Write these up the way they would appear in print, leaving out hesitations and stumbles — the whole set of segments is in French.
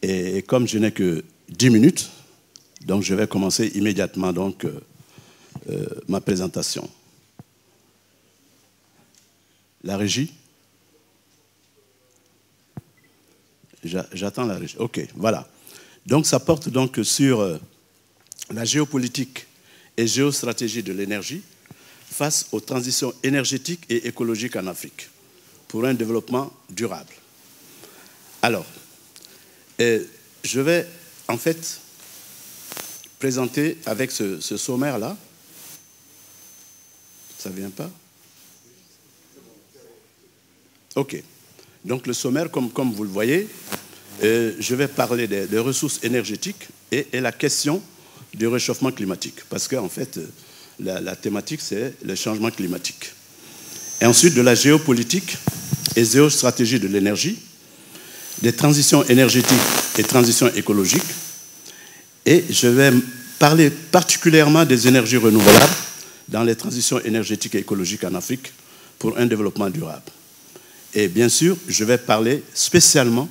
Et comme je n'ai que 10 minutes, donc je vais commencer immédiatement donc, ma présentation. La régie? J'attends la régie. OK, voilà. Donc ça porte donc sur la géopolitique et géostratégie de l'énergie face aux transitions énergétiques et écologiques en Afrique pour un développement durable. Alors, je vais en fait présenter avec ce sommaire-là. Ça ne vient pas? OK. Donc le sommaire, comme vous le voyez, je vais parler des ressources énergétiques et la question du réchauffement climatique. Parce qu'en fait, la thématique, c'est le changement climatique. Et ensuite, de la géopolitique et géostratégie de l'énergie, des transitions énergétiques et transitions écologiques. Et je vais parler particulièrement des énergies renouvelables dans les transitions énergétiques et écologiques en Afrique pour un développement durable. Et bien sûr, je vais parler spécialement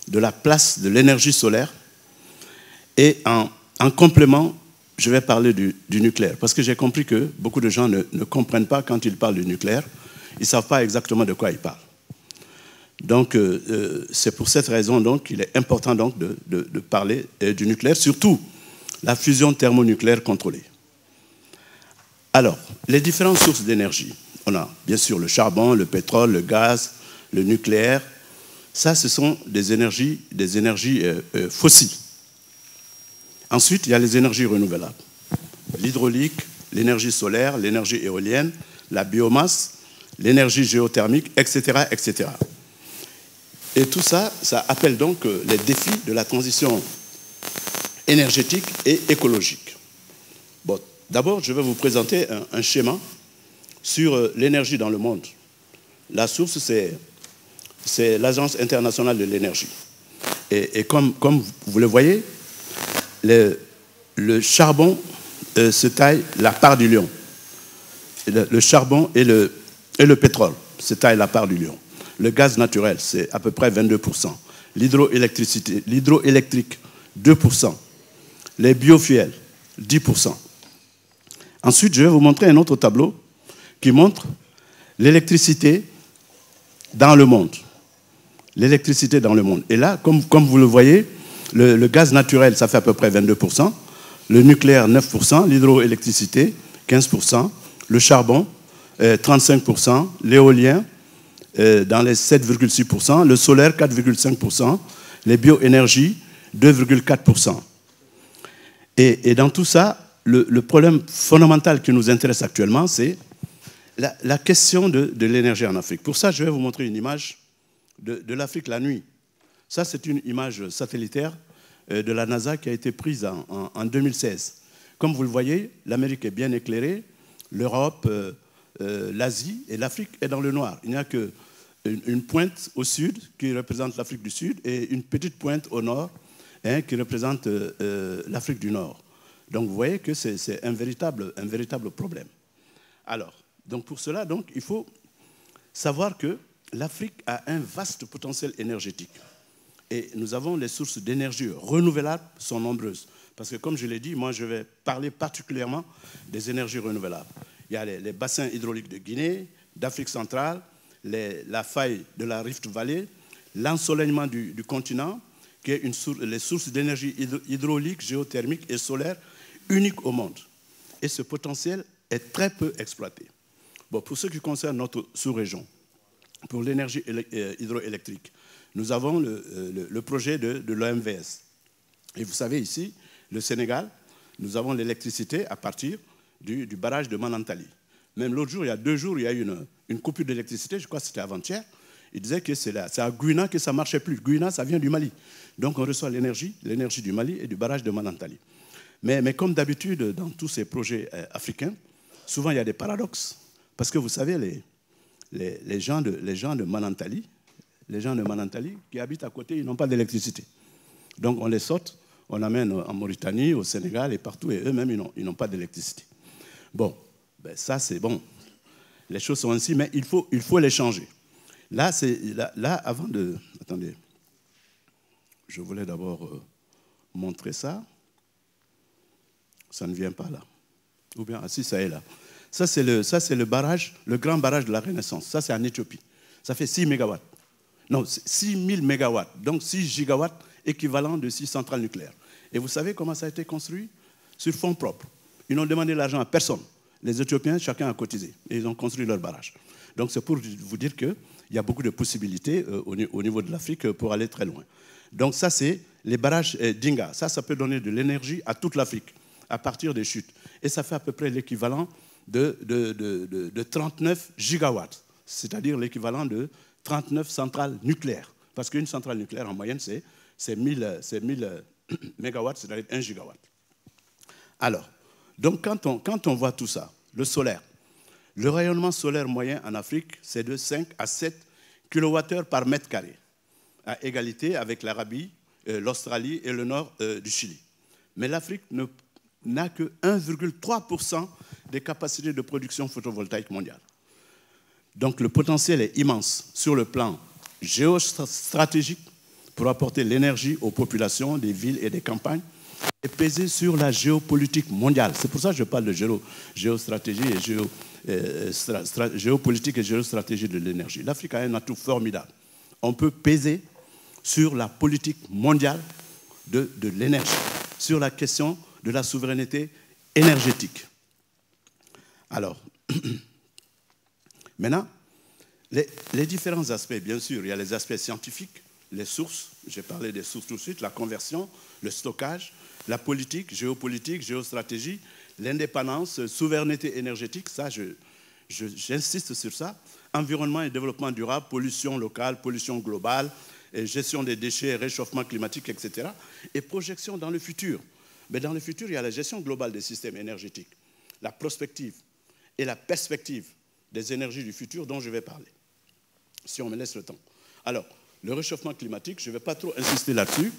de la place de l'énergie solaire et en complément, je vais parler du nucléaire. Parce que j'ai compris que beaucoup de gens ne comprennent pas quand ils parlent du nucléaire. Ils ne savent pas exactement de quoi ils parlent. Donc, c'est pour cette raison donc, qu'il est important donc, de parler du nucléaire, surtout la fusion thermonucléaire contrôlée. Alors, les différentes sources d'énergie. On a bien sûr le charbon, le pétrole, le gaz, le nucléaire. Ça, ce sont des énergies fossiles. Ensuite, il y a les énergies renouvelables. L'hydraulique, l'énergie solaire, l'énergie éolienne, la biomasse, l'énergie géothermique, etc., etc. Et tout ça, ça appelle donc les défis de la transition énergétique et écologique. Bon, d'abord, je vais vous présenter un schéma sur l'énergie dans le monde. La source, c'est l'Agence internationale de l'énergie. Et comme vous le voyez, le charbon se taille la part du lion. Le charbon et le pétrole se taillent la part du lion. Le gaz naturel, c'est à peu près 22%. L'hydroélectrique, 2%. Les biofuels, 10%. Ensuite, je vais vous montrer un autre tableau qui montre l'électricité dans le monde. L'électricité dans le monde. Et là, comme vous le voyez, le gaz naturel, ça fait à peu près 22%. Le nucléaire, 9%. L'hydroélectricité, 15%. Le charbon, 35%. L'éolien, dans les 7,6%, le solaire 4,5%, les bioénergies 2,4%. Et dans tout ça, le problème fondamental qui nous intéresse actuellement, c'est la question de l'énergie en Afrique. Pour ça, je vais vous montrer une image de l'Afrique la nuit. Ça, c'est une image satellitaire de la NASA qui a été prise en 2016. Comme vous le voyez, l'Amérique est bien éclairée, l'Europe, l'Asie et l'Afrique est dans le noir. Il n'y a qu'une pointe au sud qui représente l'Afrique du Sud et une petite pointe au nord qui représente l'Afrique du Nord. Donc vous voyez que c'est un véritable problème. Alors, donc pour cela, donc, il faut savoir que l'Afrique a un vaste potentiel énergétique. Et nous avons les sources d'énergie renouvelables sont nombreuses. Parce que comme je l'ai dit, moi je vais parler particulièrement des énergies renouvelables. Il y a les bassins hydrauliques de Guinée, d'Afrique centrale, la faille de la Rift Valley, l'ensoleillement du continent, qui est les sources d'énergie hydraulique, géothermique et solaire uniques au monde. Et ce potentiel est très peu exploité. Bon, pour ce qui concerne notre sous-région, pour l'énergie hydroélectrique, nous avons le projet de l'OMVS. Et vous savez, ici, le Sénégal, nous avons l'électricité à partir du barrage de Manantali. Même l'autre jour, il y a 2 jours, il y a eu une coupure d'électricité, je crois que c'était avant-hier. Il disait que c'est à Gouina que ça ne marchait plus. Gouina, ça vient du Mali. Donc on reçoit l'énergie du Mali et du barrage de Manantali. Mais comme d'habitude, dans tous ces projets africains, souvent il y a des paradoxes. Parce que vous savez, les gens de Manantali, qui habitent à côté, ils n'ont pas d'électricité. Donc on les saute, on l'amène en Mauritanie, au Sénégal et partout, et eux-mêmes, ils n'ont pas d'électricité. Bon, ben ça c'est bon. Les choses sont ainsi, mais il faut les changer. Là, avant de... Attendez. Je voulais d'abord montrer ça. Ça ne vient pas là. Ou bien, si, ça est là. Ça, c'est le barrage, le grand barrage de la Renaissance. Ça, c'est en Éthiopie. Ça fait 6 mégawatts. Non, 6 000 mégawatts. Donc 6 gigawatts, équivalent de 6 centrales nucléaires. Et vous savez comment ça a été construit? Sur fonds propres. Ils n'ont demandé l'argent à personne. Les Éthiopiens, chacun a cotisé. Et ils ont construit leur barrage. Donc c'est pour vous dire qu'il y a beaucoup de possibilités au niveau de l'Afrique pour aller très loin. Donc ça, c'est les barrages d'Inga. Ça peut donner de l'énergie à toute l'Afrique, à partir des chutes. Et ça fait à peu près l'équivalent de 39 gigawatts, c'est-à-dire l'équivalent de 39 centrales nucléaires. Parce qu'une centrale nucléaire, en moyenne, c'est 1000 mégawatts, c'est-à-dire 1 gigawatt. Alors, donc quand on voit tout ça, le solaire, le rayonnement solaire moyen en Afrique, c'est de 5 à 7 kWh par mètre carré, à égalité avec l'Arabie, l'Australie et le nord du Chili. Mais l'Afrique n'a que 1,3% des capacités de production photovoltaïque mondiale. Donc le potentiel est immense sur le plan géostratégique pour apporter l'énergie aux populations des villes et des campagnes et peser sur la géopolitique mondiale. C'est pour ça que je parle de géostratégie et géopolitique et géostratégie de l'énergie. L'Afrique a un atout formidable. On peut peser sur la politique mondiale de l'énergie, sur la question de la souveraineté énergétique. Alors, maintenant, les différents aspects, bien sûr, il y a les aspects scientifiques, les sources, j'ai parlé des sources tout de suite, la conversion, le stockage, la politique, géopolitique, géostratégie, l'indépendance, souveraineté énergétique, ça, j'insiste sur ça, environnement et développement durable, pollution locale, pollution globale, et gestion des déchets, réchauffement climatique, etc. Et projection dans le futur. Mais dans le futur, il y a la gestion globale des systèmes énergétiques, la prospective et la perspective des énergies du futur dont je vais parler, si on me laisse le temps. Alors, le réchauffement climatique, je ne vais pas trop insister là-dessus,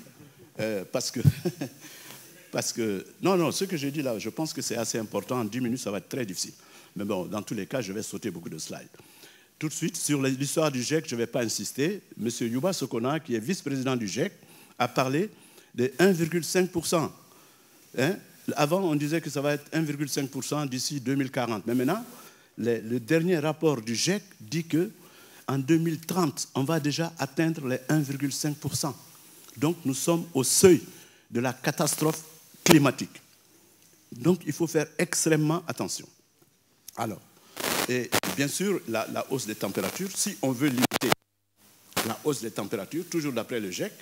parce que... Non, ce que j'ai dit là, je pense que c'est assez important. En 10 minutes, ça va être très difficile. Mais bon, dans tous les cas, je vais sauter beaucoup de slides. Tout de suite, sur l'histoire du GIEC, je ne vais pas insister. M. Yuba Sokona, qui est vice-président du GIEC, a parlé de 1,5%. Hein? Avant, on disait que ça va être 1,5% d'ici 2040. Mais maintenant, le dernier rapport du GIEC dit qu'en 2030, on va déjà atteindre les 1,5%. Donc, nous sommes au seuil de la catastrophe climatique. Donc, il faut faire extrêmement attention. Alors, et bien sûr, la hausse des températures, si on veut limiter la hausse des températures, toujours d'après le GIEC,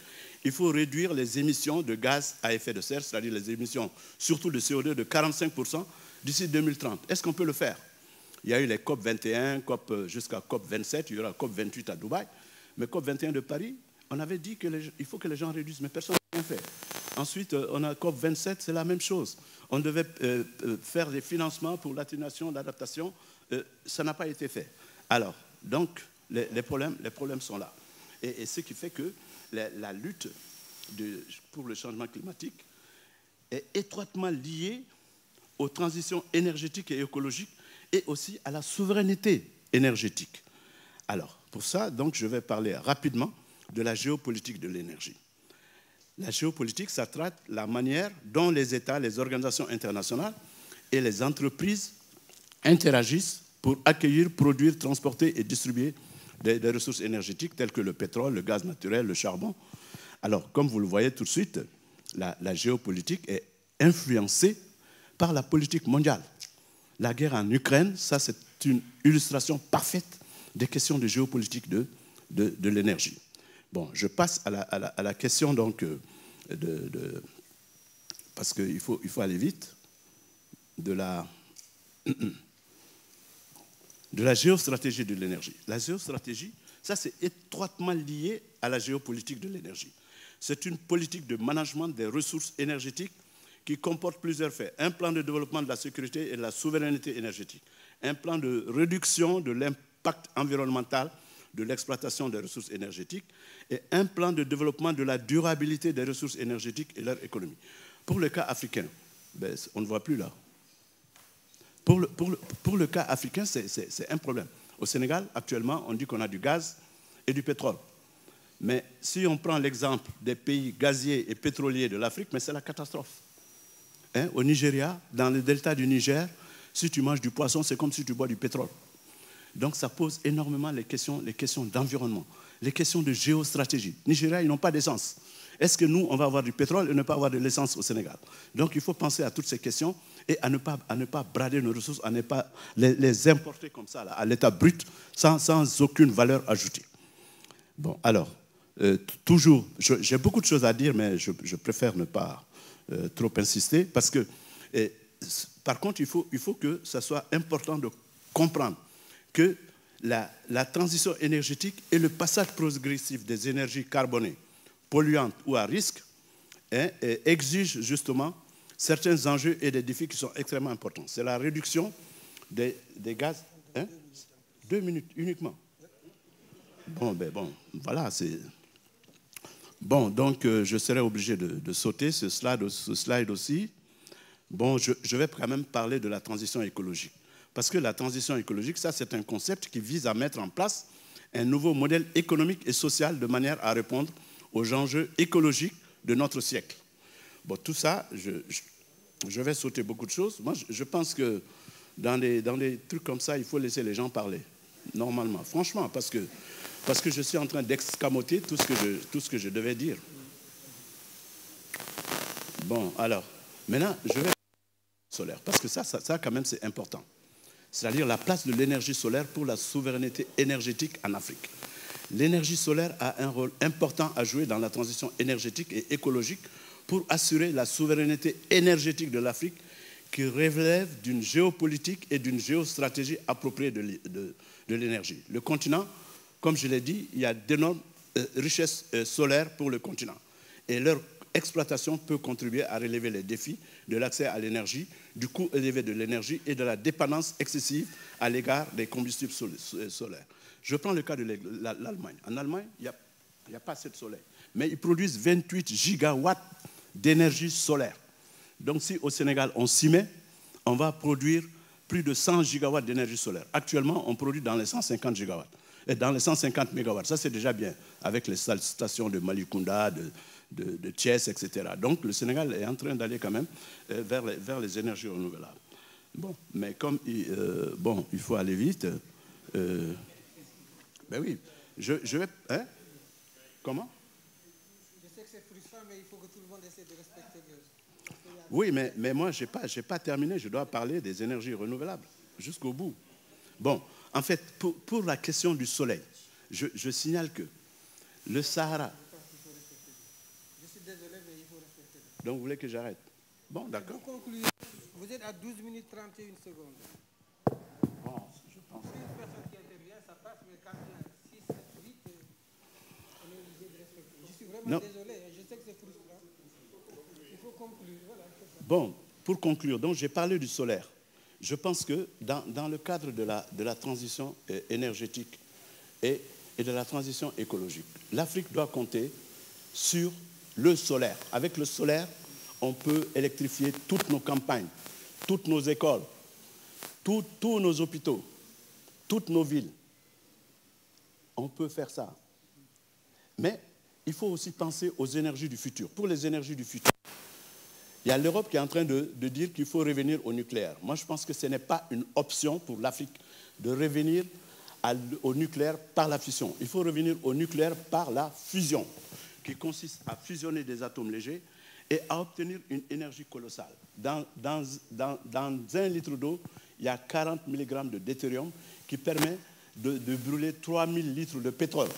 il faut réduire les émissions de gaz à effet de serre, c'est-à-dire les émissions surtout de CO2 de 45% d'ici 2030. Est-ce qu'on peut le faire? Il y a eu les COP 21, jusqu'à COP 27, il y aura COP 28 à Dubaï, mais COP 21 de Paris, on avait dit qu'il faut que les gens réduisent, mais personne n'a rien fait. Ensuite, on a COP 27, c'est la même chose. On devait faire des financements pour l'atténuation, l'adaptation, ça n'a pas été fait. Alors, donc, les problèmes sont là. Et ce qui fait que la lutte pour le changement climatique est étroitement liée aux transitions énergétiques et écologiques et aussi à la souveraineté énergétique. Alors, pour ça, donc, je vais parler rapidement de la géopolitique de l'énergie. La géopolitique, ça traite la manière dont les États, les organisations internationales et les entreprises interagissent pour accueillir, produire, transporter et distribuer des ressources énergétiques telles que le pétrole, le gaz naturel, le charbon. Alors, comme vous le voyez tout de suite, la géopolitique est influencée par la politique mondiale. La guerre en Ukraine, ça c'est une illustration parfaite des questions de géopolitique de l'énergie. Bon, je passe à la question donc parce qu'il faut aller vite, de la géostratégie de l'énergie. La géostratégie, Ça, c'est étroitement lié à la géopolitique de l'énergie. C'est une politique de management des ressources énergétiques qui comporte plusieurs faits. Un plan de développement de la sécurité et de la souveraineté énergétique. Un plan de réduction de l'impact environnemental de l'exploitation des ressources énergétiques et un plan de développement de la durabilité des ressources énergétiques et leur économie. Pour le cas africain, ben, on ne voit plus là. Pour le cas africain, c'est un problème. Au Sénégal, actuellement, on dit qu'on a du gaz et du pétrole. Mais si on prend l'exemple des pays gaziers et pétroliers de l'Afrique, mais c'est la catastrophe. Hein, au Nigeria, dans le delta du Niger, si tu manges du poisson, c'est comme si tu bois du pétrole. Donc ça pose énormément les questions d'environnement, les questions de géostratégie. Nigeria, ils n'ont pas d'essence. Est-ce que nous, on va avoir du pétrole et ne pas avoir de l'essence au Sénégal? Donc il faut penser à toutes ces questions et à ne pas brader nos ressources, à ne pas les importer comme ça, là, à l'état brut, sans aucune valeur ajoutée. Bon, alors, toujours, j'ai beaucoup de choses à dire, mais je préfère ne pas trop insister, parce que, par contre, il faut que ça soit important de comprendre que la transition énergétique et le passage progressif des énergies carbonées, polluantes ou à risque, exigent justement certains enjeux et des défis qui sont extrêmement importants. C'est la réduction des gaz. 2 minutes uniquement. Bon, voilà, c'est... Bon, donc je serai obligé de sauter ce slide aussi. Bon, je vais quand même parler de la transition écologique. Parce que la transition écologique, ça, c'est un concept qui vise à mettre en place un nouveau modèle économique et social de manière à répondre aux enjeux écologiques de notre siècle. Bon, tout ça, je vais sauter beaucoup de choses. Moi, je pense que dans des trucs comme ça, il faut laisser les gens parler, normalement, franchement, parce que je suis en train d'escamoter tout ce que je devais dire. Bon, alors, maintenant, je vais solaire, parce que ça quand même, c'est important. C'est-à-dire la place de l'énergie solaire pour la souveraineté énergétique en Afrique. L'énergie solaire a un rôle important à jouer dans la transition énergétique et écologique pour assurer la souveraineté énergétique de l'Afrique qui relève d'une géopolitique et d'une géostratégie appropriée de l'énergie. Le continent, comme je l'ai dit, il y a d'énormes richesses solaires pour le continent. Et leur exploitation peut contribuer à relever les défis de l'accès à l'énergie, du coût élevé de l'énergie et de la dépendance excessive à l'égard des combustibles solaires. Je prends le cas de l'Allemagne. En Allemagne, il n'y a pas assez de soleil. Mais ils produisent 28 gigawatts d'énergie solaire. Donc si au Sénégal, on s'y met, on va produire plus de 100 gigawatts d'énergie solaire. Actuellement, on produit dans les 150 gigawatts. Et dans les 150 mégawatts, ça c'est déjà bien, avec les stations de Malicounda, de Thiès, etc. Donc le Sénégal est en train d'aller quand même vers les énergies renouvelables. Bon, mais comme il faut aller vite, ben oui, je vais... Hein? Comment? Je sais que c'est frustrant, mais il faut que tout le monde essaie de respecter les... Oui, mais moi, je n'ai pas terminé. Je dois parler des énergies renouvelables jusqu'au bout. Bon, en fait, pour la question du soleil, je signale que le Sahara... Je suis désolé, mais il faut respecter. Donc, vous voulez que j'arrête? Bon, d'accord. Vous concluez, vous êtes à 12 minutes 31 secondes. Bon, je pense. Si une personne qui intervient, ça passe, mais quand il y a 6, 7, 8, on est obligé de respecter. Je suis vraiment désolé, je sais que c'est frustrant. Il faut conclure, voilà. Bon, pour conclure, donc j'ai parlé du solaire. Je pense que dans le cadre de la transition énergétique et de la transition écologique, l'Afrique doit compter sur le solaire. Avec le solaire, on peut électrifier toutes nos campagnes, toutes nos écoles, tous nos hôpitaux, toutes nos villes. On peut faire ça. Mais il faut aussi penser aux énergies du futur. Pour les énergies du futur, il y a l'Europe qui est en train de dire qu'il faut revenir au nucléaire. Moi, je pense que ce n'est pas une option pour l'Afrique de revenir au nucléaire par la fission. Il faut revenir au nucléaire par la fusion, qui consiste à fusionner des atomes légers et à obtenir une énergie colossale. Dans 1 litre d'eau, il y a 40 mg de deutérium qui permet de brûler 3000 litres de pétrole.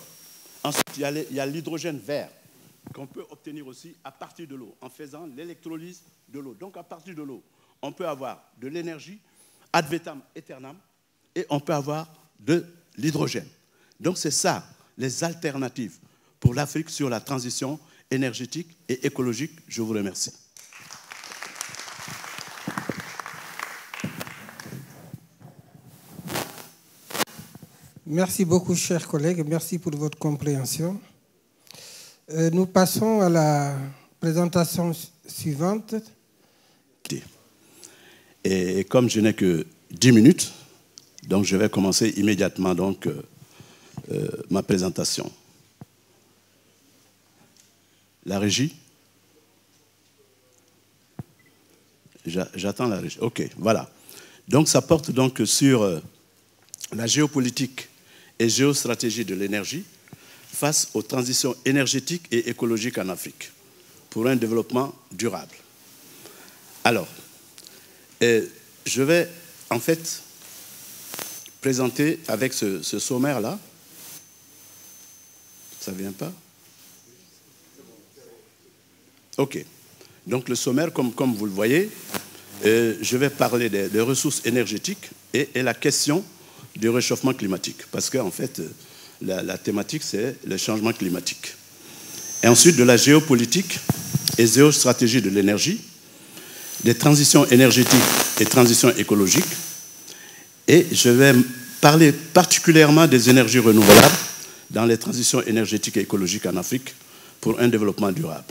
Ensuite, il y a l'hydrogène vert qu'on peut obtenir aussi à partir de l'eau, en faisant l'électrolyse de l'eau. Donc, à partir de l'eau, on peut avoir de l'énergie ad vitam aeternam et on peut avoir de l'hydrogène. Donc c'est ça, les alternatives pour l'Afrique sur la transition énergétique et écologique. Je vous remercie. Merci beaucoup, chers collègues. Merci pour votre compréhension. Nous passons à la présentation suivante. Et comme je n'ai que 10 minutes, donc je vais commencer immédiatement donc, ma présentation. La régie? J'attends la régie. OK, voilà. Donc ça porte donc sur la géopolitique et géostratégie de l'énergie face aux transitions énergétiques et écologiques en Afrique pour un développement durable. Alors, je vais en fait présenter avec ce sommaire-là. Ça ne vient pas? OK. Donc le sommaire, comme vous le voyez, je vais parler des ressources énergétiques et la question du réchauffement climatique. Parce qu'en fait, la thématique, c'est le changement climatique. Et ensuite, de la géopolitique et géostratégie de l'énergie, des transitions énergétiques et transitions écologiques. Et je vais parler particulièrement des énergies renouvelables dans les transitions énergétiques et écologiques en Afrique pour un développement durable.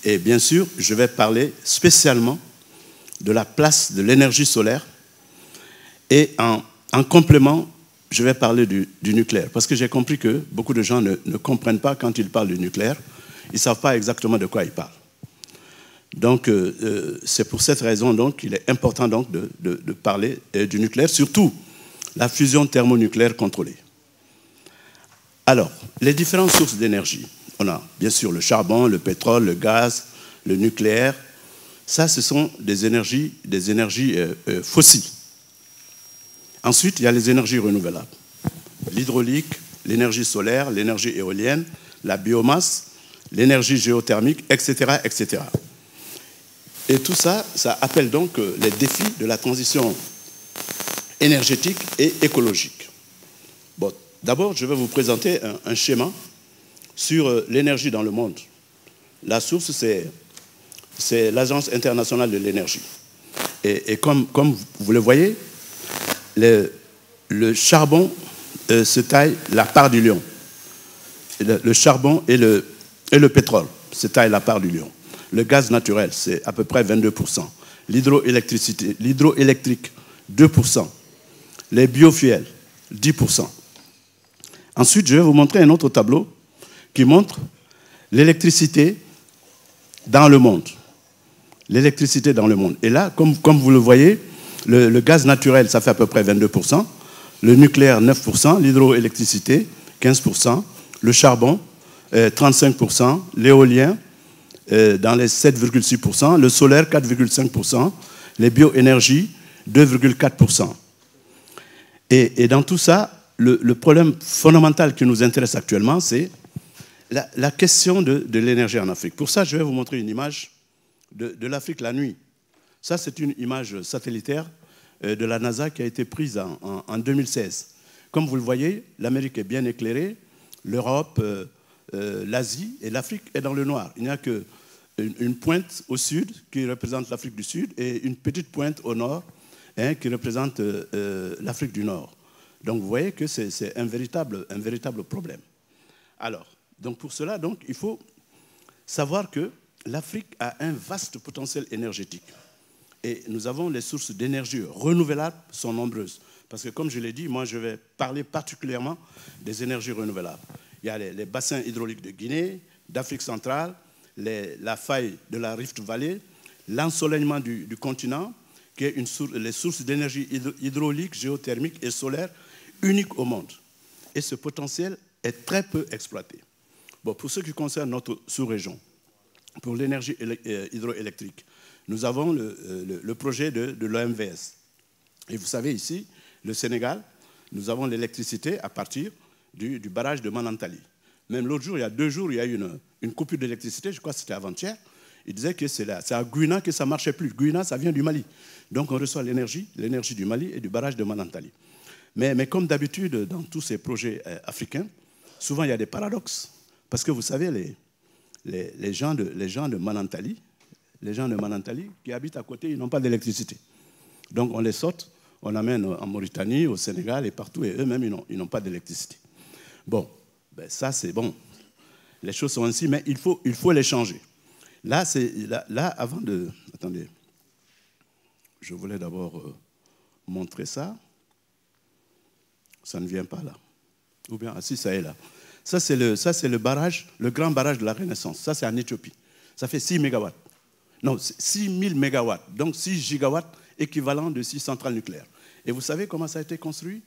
Et bien sûr, je vais parler spécialement de la place de l'énergie solaire et en complément, je vais parler du nucléaire. Parce que j'ai compris que beaucoup de gens ne comprennent pas quand ils parlent du nucléaire. Ils ne savent pas exactement de quoi ils parlent. Donc, c'est pour cette raison qu'il est important donc, de parler du nucléaire, surtout la fusion thermonucléaire contrôlée. Alors, les différentes sources d'énergie. On a bien sûr le charbon, le pétrole, le gaz, le nucléaire. Ça, ce sont des énergies fossiles. Ensuite, il y a les énergies renouvelables. L'hydraulique, l'énergie solaire, l'énergie éolienne, la biomasse, l'énergie géothermique, etc., etc. Et tout ça, ça appelle donc les défis de la transition énergétique et écologique. Bon, d'abord, je vais vous présenter un schéma sur l'énergie dans le monde. La source, c'est l'Agence internationale de l'énergie. Et comme vous le voyez, le charbon se taille la part du lion. Le charbon et le pétrole se taillent la part du lion. Le gaz naturel, c'est à peu près 22%. L'hydroélectrique, 2%. Les biofuels, 10%. Ensuite, je vais vous montrer un autre tableau qui montre l'électricité dans le monde. L'électricité dans le monde. Et là, comme vous le voyez, le gaz naturel, ça fait à peu près 22%. Le nucléaire, 9%. L'hydroélectricité, 15%. Le charbon, 35%. L'éolien, dans les 7,6%. Le solaire, 4,5%. Les bioénergies, 2,4%. Et dans tout ça, le problème fondamental qui nous intéresse actuellement, c'est la question de l'énergie en Afrique. Pour ça, je vais vous montrer une image de l'Afrique la nuit. Ça, c'est une image satellitaire de la NASA qui a été prise en 2016. Comme vous le voyez, l'Amérique est bien éclairée, l'Europe, l'Asie et l'Afrique est dans le noir. Il n'y a qu'une pointe au sud qui représente l'Afrique du Sud et une petite pointe au nord qui représente l'Afrique du Nord. Donc vous voyez que c'est un véritable problème. Alors, donc pour cela, donc, il faut savoir que l'Afrique a un vaste potentiel énergétique. Et nous avons les sources d'énergie renouvelables sont nombreuses. Parce que comme je l'ai dit, moi je vais parler particulièrement des énergies renouvelables. Il y a les bassins hydrauliques de Guinée, d'Afrique centrale, la faille de la Rift Valley, l'ensoleillement du continent, qui est les sources d'énergie hydraulique, géothermique et solaire uniques au monde. Et ce potentiel est très peu exploité. Bon, pour ce qui concerne notre sous-région, pour l'énergie hydroélectrique, nous avons le projet de l'OMVS. Et vous savez, ici, le Sénégal, nous avons l'électricité à partir du barrage de Manantali. Même l'autre jour, il y a 2 jours, il y a eu une coupure d'électricité, je crois que c'était avant-hier. Il disait que c'est à Gouina que ça ne marchait plus. Gouina, ça vient du Mali. Donc on reçoit l'énergie du Mali et du barrage de Manantali. Mais comme d'habitude, dans tous ces projets africains, souvent il y a des paradoxes. Parce que vous savez, les gens de Manantali, qui habitent à côté, ils n'ont pas d'électricité. Donc on les saute, on amène en Mauritanie, au Sénégal et partout, et eux-mêmes, ils n'ont pas d'électricité. Bon, ben ça c'est bon. Les choses sont ainsi, mais il faut les changer. Là, avant de... Attendez. Je voulais d'abord montrer ça. Ça ne vient pas là. Ou bien, ah si, ça est là. Ça, c'est le barrage, le grand barrage de la Renaissance. Ça, c'est en Éthiopie. Ça fait 6 mégawatts. Non, 6000 mégawatts. Donc 6 gigawatts, équivalent de 6 centrales nucléaires. Et vous savez comment ça a été construit?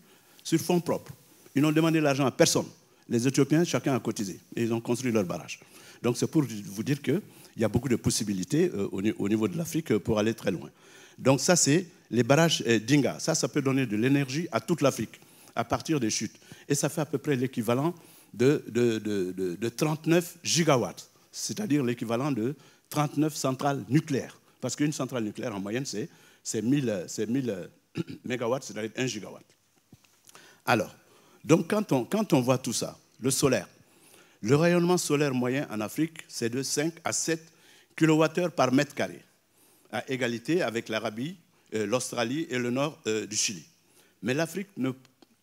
Sur fonds propres. Ils n'ont demandé l'argent à personne. Les Éthiopiens, chacun a cotisé. Et ils ont construit leur barrage. Donc c'est pour vous dire qu'il y a beaucoup de possibilités au niveau de l'Afrique pour aller très loin. Donc ça, c'est les barrages d'Inga. Ça peut donner de l'énergie à toute l'Afrique, à partir des chutes. Et ça fait à peu près l'équivalent de 39 gigawatts, c'est-à-dire l'équivalent de 39 centrales nucléaires. Parce qu'une centrale nucléaire, en moyenne, c'est 1000 mégawatts, c'est-à-dire 1 gigawatt. Alors, donc quand on voit tout ça, le solaire, le rayonnement solaire moyen en Afrique, c'est de 5 à 7 kWh par mètre carré, à égalité avec l'Arabie, l'Australie et le nord du Chili. Mais l'Afrique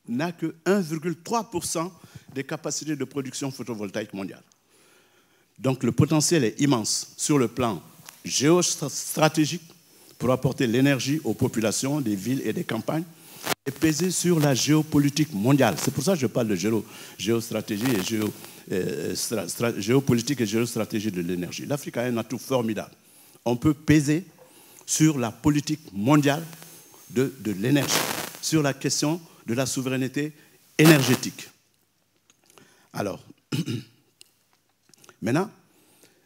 n'a que 1,3% des capacités de production photovoltaïque mondiale. Donc le potentiel est immense sur le plan géostratégique pour apporter l'énergie aux populations des villes et des campagnes et peser sur la géopolitique mondiale. C'est pour ça que je parle de géostratégie et géopolitique et géostratégie de l'énergie. L'Afrique a un atout formidable. On peut peser sur la politique mondiale de l'énergie, sur la question de la souveraineté énergétique. Alors, maintenant,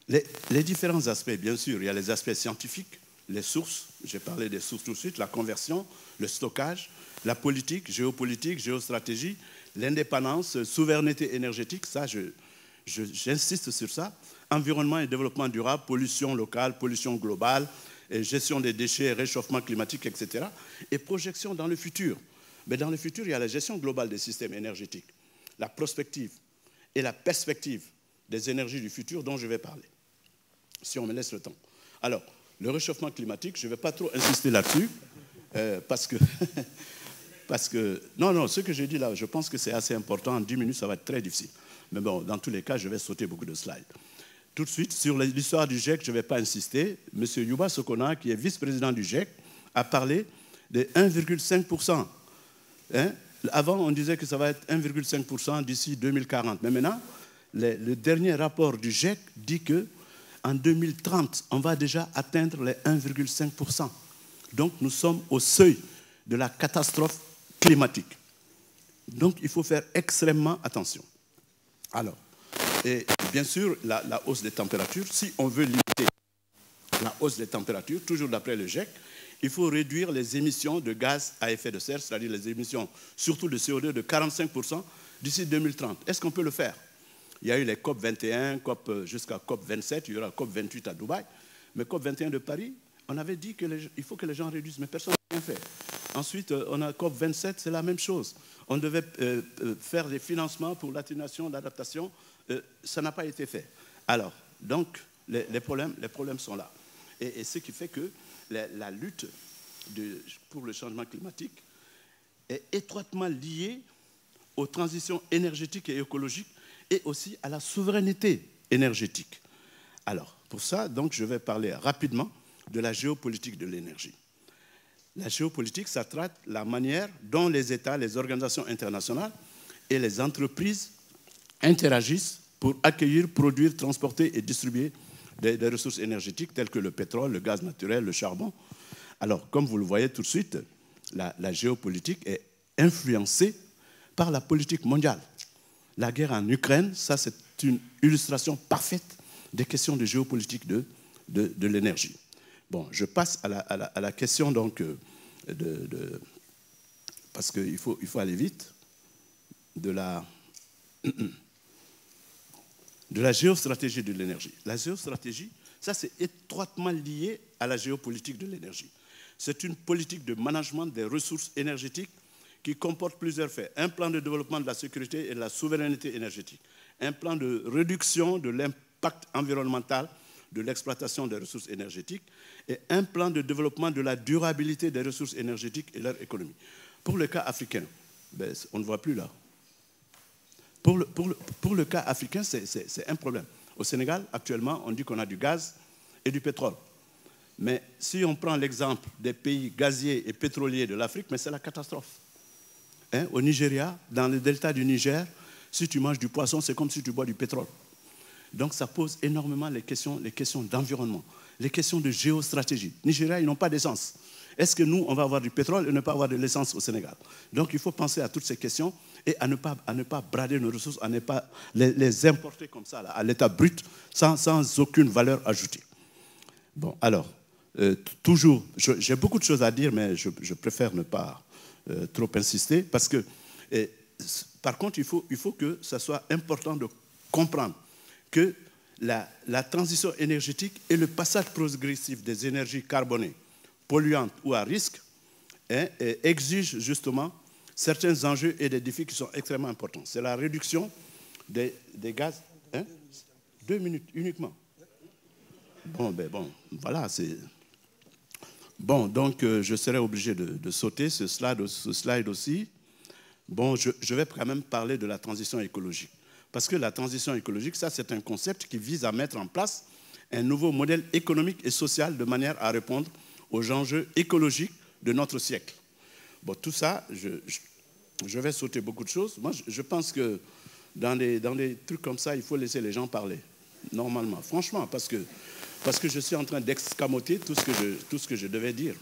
les différents aspects, bien sûr, il y a les aspects scientifiques, les sources, j'ai parlé des sources tout de suite, la conversion, le stockage, la politique, géopolitique, géostratégie, l'indépendance, souveraineté énergétique, ça, j'insiste sur ça, environnement et développement durable, pollution locale, pollution globale, gestion des déchets, réchauffement climatique, etc. Et projection dans le futur. Mais dans le futur, il y a la gestion globale des systèmes énergétiques, la prospective et la perspective des énergies du futur dont je vais parler, si on me laisse le temps. Alors, le réchauffement climatique, je ne vais pas trop insister là-dessus, parce que... Non, ce que j'ai dit là, je pense que c'est assez important. En 10 minutes, ça va être très difficile. Mais bon, dans tous les cas, je vais sauter beaucoup de slides. Tout de suite, sur l'histoire du GIEC, je ne vais pas insister. M. Yuba Sokona, qui est vice-président du GIEC, a parlé de 1,5%. Avant, on disait que ça va être 1,5% d'ici 2040. Mais maintenant, le dernier rapport du GIEC dit qu'en 2030, on va déjà atteindre les 1,5%. Donc, nous sommes au seuil de la catastrophe climatique. Donc, il faut faire extrêmement attention. Alors, et bien sûr, la hausse des températures, si on veut limiter la hausse des températures, toujours d'après le GIEC, il faut réduire les émissions de gaz à effet de serre, c'est-à-dire les émissions surtout de CO2 de 45% d'ici 2030. Est-ce qu'on peut le faire? Il y a eu les COP 21, jusqu'à COP 27, il y aura COP 28 à Dubaï. Mais COP 21 de Paris, on avait dit qu'il faut que les gens réduisent, mais personne n'a rien fait. Ensuite, on a COP 27, c'est la même chose. On devait faire des financements pour l'atténuation, l'adaptation. Ça n'a pas été fait. Alors, donc, les problèmes sont là. Et ce qui fait que la lutte pour le changement climatique est étroitement liée aux transitions énergétiques et écologiques et aussi à la souveraineté énergétique. Alors, pour ça, donc, je vais parler rapidement de la géopolitique de l'énergie. La géopolitique, ça traite la manière dont les États, les organisations internationales et les entreprises interagissent pour accueillir, produire, transporter et distribuer des ressources énergétiques telles que le pétrole, le gaz naturel, le charbon. Alors, comme vous le voyez tout de suite, la géopolitique est influencée par la politique mondiale. La guerre en Ukraine, ça c'est une illustration parfaite des questions de géopolitique de l'énergie. Bon, je passe à la question donc parce qu'il faut aller vite, de la géostratégie de l'énergie. La géostratégie, ça c'est étroitement lié à la géopolitique de l'énergie. C'est une politique de management des ressources énergétiques qui comporte plusieurs faits. Un plan de développement de la sécurité et de la souveraineté énergétique. Un plan de réduction de l'impact environnemental de l'exploitation des ressources énergétiques et un plan de développement de la durabilité des ressources énergétiques et leur économie. Pour le cas africain, ben, on ne voit plus là. Pour le cas africain, c'est un problème. Au Sénégal, actuellement, on dit qu'on a du gaz et du pétrole. Mais si on prend l'exemple des pays gaziers et pétroliers de l'Afrique, mais c'est la catastrophe. Hein? Au Nigeria, dans le delta du Niger, si tu manges du poisson, c'est comme si tu bois du pétrole. Donc ça pose énormément les questions d'environnement, les questions de géostratégie. Nigeria, ils n'ont pas d'essence. Est-ce que nous, on va avoir du pétrole et ne pas avoir de l'essence au Sénégal? Donc il faut penser à toutes ces questions et à ne pas brader nos ressources, à ne pas les importer comme ça, là, à l'état brut, sans aucune valeur ajoutée. Bon, alors, toujours, j'ai beaucoup de choses à dire, mais je préfère ne pas trop insister, parce que, par contre, il faut que ça soit important de comprendre que la transition énergétique et le passage progressif des énergies carbonées, polluantes ou à risque, exigent justement certains enjeux et des défis qui sont extrêmement importants. C'est la réduction des gaz. 2 minutes uniquement. Bon, voilà, c'est... Bon, donc je serai obligé de sauter ce slide aussi. Bon, je vais quand même parler de la transition écologique. Parce que la transition écologique, ça, c'est un concept qui vise à mettre en place un nouveau modèle économique et social de manière à répondre aux enjeux écologiques de notre siècle. Bon, tout ça, je vais sauter beaucoup de choses. Moi, je pense que dans des trucs comme ça, il faut laisser les gens parler, normalement, franchement, parce que je suis en train d'escamoter tout ce que je devais dire.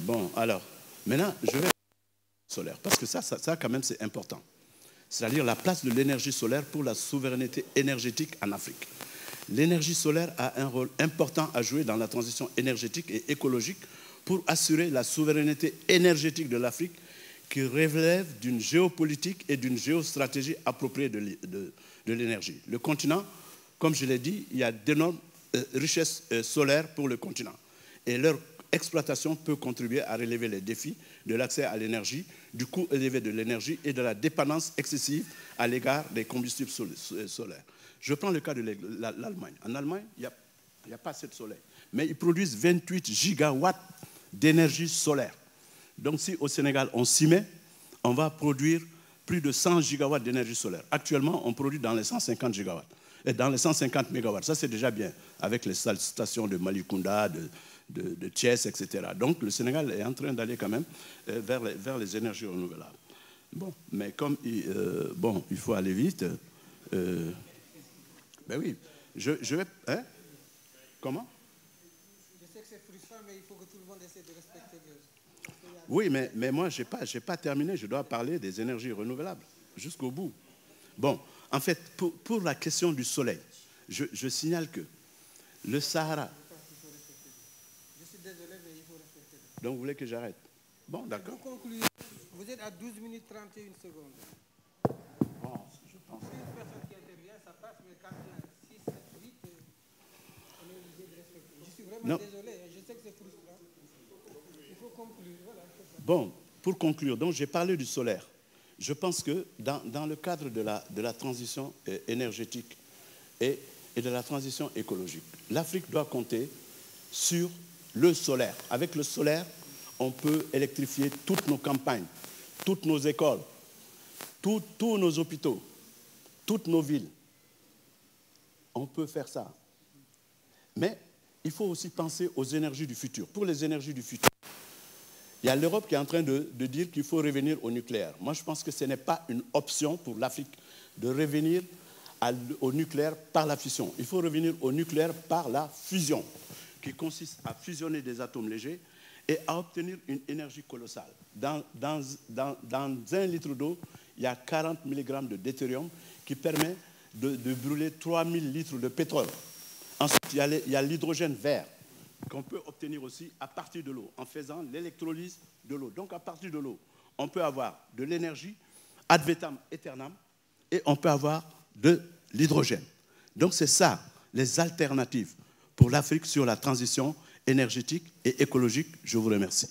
Bon, alors, maintenant, je vais solaire, parce que ça quand même, c'est important. C'est-à-dire la place de l'énergie solaire pour la souveraineté énergétique en Afrique. L'énergie solaire a un rôle important à jouer dans la transition énergétique et écologique pour assurer la souveraineté énergétique de l'Afrique qui relève d'une géopolitique et d'une géostratégie appropriée de l'énergie. Le continent, comme je l'ai dit, il y a d'énormes richesses solaires pour le continent. Et leur exploitation peut contribuer à relever les défis de l'accès à l'énergie, du coût élevé de l'énergie et de la dépendance excessive à l'égard des combustibles solaires. Je prends le cas de l'Allemagne. En Allemagne, il n'y a pas assez de soleil. Mais ils produisent 28 gigawatts d'énergie solaire. Donc si au Sénégal, on s'y met, on va produire plus de 100 gigawatts d'énergie solaire. Actuellement, on produit dans les 150 gigawatts. Et dans les 150 mégawatts, ça c'est déjà bien, avec les stations de Malicounda, de Thiès, etc. Donc le Sénégal est en train d'aller quand même vers les énergies renouvelables. Bon, mais comme il faut aller vite, ben oui, je vais... Hein? Comment? Je sais que c'est frustrant, mais il faut que tout le monde essaie de respecter les... Oui, mais moi, je n'ai pas terminé. Je dois parler des énergies renouvelables jusqu'au bout. Bon, en fait, pour la question du soleil, je signale que le Sahara... Je suis désolé, mais il faut respecter. Donc, vous voulez que j'arrête? Bon, d'accord. Pour conclure, vous êtes à 12 minutes 31 secondes. Bon, je pense. Si une personne qui intervient, ça passe, mais quand il y a 6, 7, 8, on est obligé de respecter. Je suis vraiment désolé, je sais que c'est frustrant. Il faut conclure, voilà. Bon, pour conclure, donc j'ai parlé du solaire. Je pense que dans le cadre de la transition énergétique et de la transition écologique, l'Afrique doit compter sur le solaire. Avec le solaire, on peut électrifier toutes nos campagnes, toutes nos écoles, tous nos hôpitaux, toutes nos villes. On peut faire ça. Mais il faut aussi penser aux énergies du futur. Pour les énergies du futur, il y a l'Europe qui est en train de dire qu'il faut revenir au nucléaire. Moi, je pense que ce n'est pas une option pour l'Afrique de revenir au nucléaire par la fission. Il faut revenir au nucléaire par la fusion, qui consiste à fusionner des atomes légers et à obtenir une énergie colossale. Dans 1 litre d'eau, il y a 40 mg de deutérium qui permet de brûler 3000 litres de pétrole. Ensuite, il y a l'hydrogène vert qu'on peut obtenir aussi à partir de l'eau, en faisant l'électrolyse de l'eau. Donc, à partir de l'eau, on peut avoir de l'énergie ad vitam aeternam et on peut avoir de l'hydrogène. Donc, c'est ça, les alternatives pour l'Afrique sur la transition énergétique et écologique. Je vous remercie.